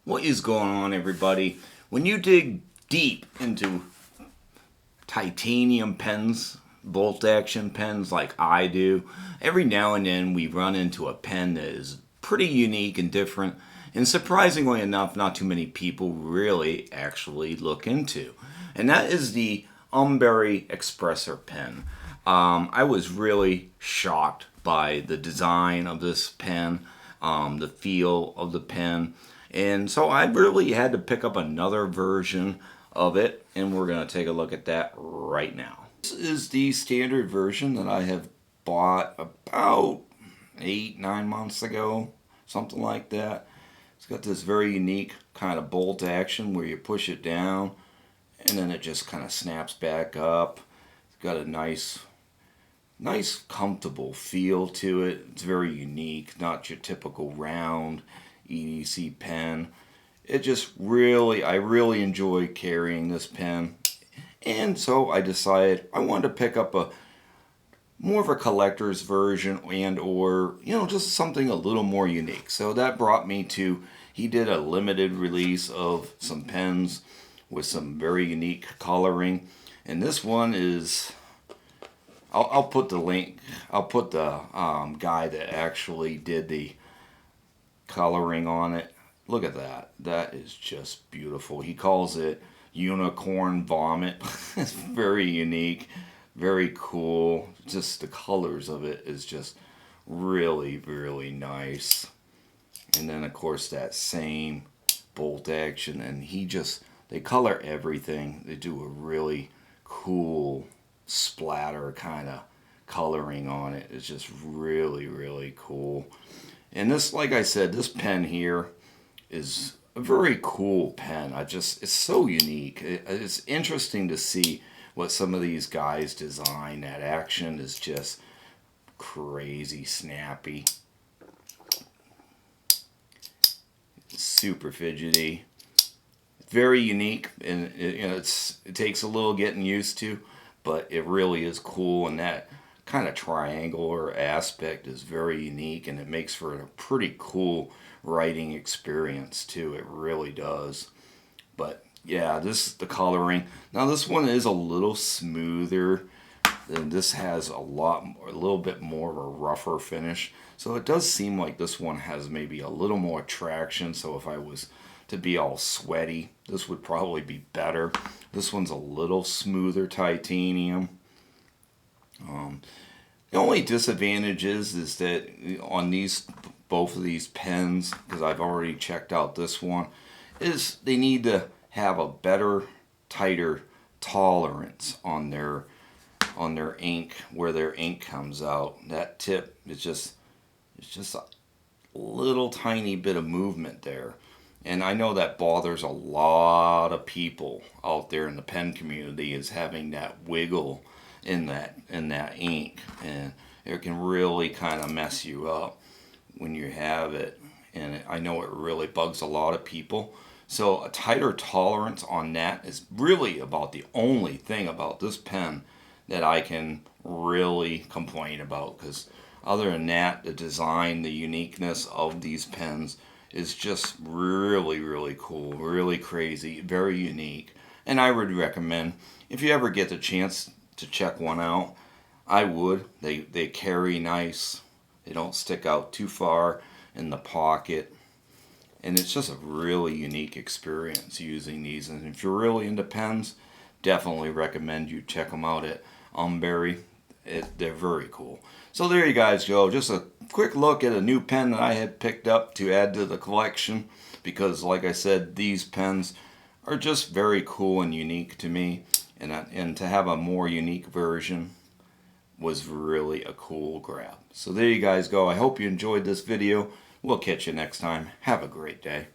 What is going on, everybody? When you dig deep into titanium pens, bolt action pens like I do, every now and then we run into a pen that is pretty unique and different, and surprisingly enough, not too many people really actually look into. And that is the Umburry Expressor pen. I was really shocked by the design of this pen, the feel of the pen. And so I really had to pick up another version of it, and we're going to take a look at that right now. This is the standard version that I have bought about 8-9 months ago, something like that. It's got this very unique kind of bolt action where you push it down and then it just kind of snaps back up. It's got a nice comfortable feel to it. It's very unique, not your typical round EDC pen. It just really, I really enjoy carrying this pen, and so I decided I wanted to pick up a more of a collector's version, and or just something a little more unique. So that brought me to, he did a limited release of some pens with some very unique coloring, and this one is, I'll put the link, I'll put the guy that actually did the coloring on it. Look at that. That is just beautiful. He calls it unicorn vomit. It's very unique, very cool. Just the colors of it is just really, really nice. And then of course that same bolt action, and they color everything. They do a really cool splatter kind of coloring on it. It's just really, really cool. And this, like I said, this pen here is a very cool pen. It's so unique. It's interesting to see what some of these guys design. That action is just crazy snappy. Super fidgety. Very unique, and it takes a little getting used to, but it really is cool, and that kind of triangular aspect is very unique, and it makes for a pretty cool writing experience too. It really does. But yeah, the coloring. Now this one is a little smoother. This has a little bit more of a rougher finish. So it does seem like this one has maybe a little more traction. So if I was to be all sweaty, this would probably be better. This one's a little smoother titanium. The only disadvantage is that on both of these pens, because I've already checked out this one, is they need to have a better, tighter tolerance on their ink, where their ink comes out. That tip is just a little tiny bit of movement there. And I know that bothers a lot of people out there in the pen community, is having that wiggle in that ink, and it can really kind of mess you up when you have it. And I know it really bugs a lot of people. So a tighter tolerance on that is really about the only thing about this pen that I can really complain about, because other than that, the design, the uniqueness of these pens is just really, really cool, really crazy, very unique. And I would recommend, if you ever get the chance to check one out, I would. They carry nice. They don't stick out too far in the pocket. And it's just a really unique experience using these. And if you're really into pens, definitely recommend you check them out at Umburry. They're very cool. So there you guys go. Just a quick look at a new pen that I had picked up to add to the collection, because like I said, these pens are just very cool and unique to me, and to have a more unique version was really a cool grab. So there you guys go. I hope you enjoyed this video. We'll catch you next time. Have a great day.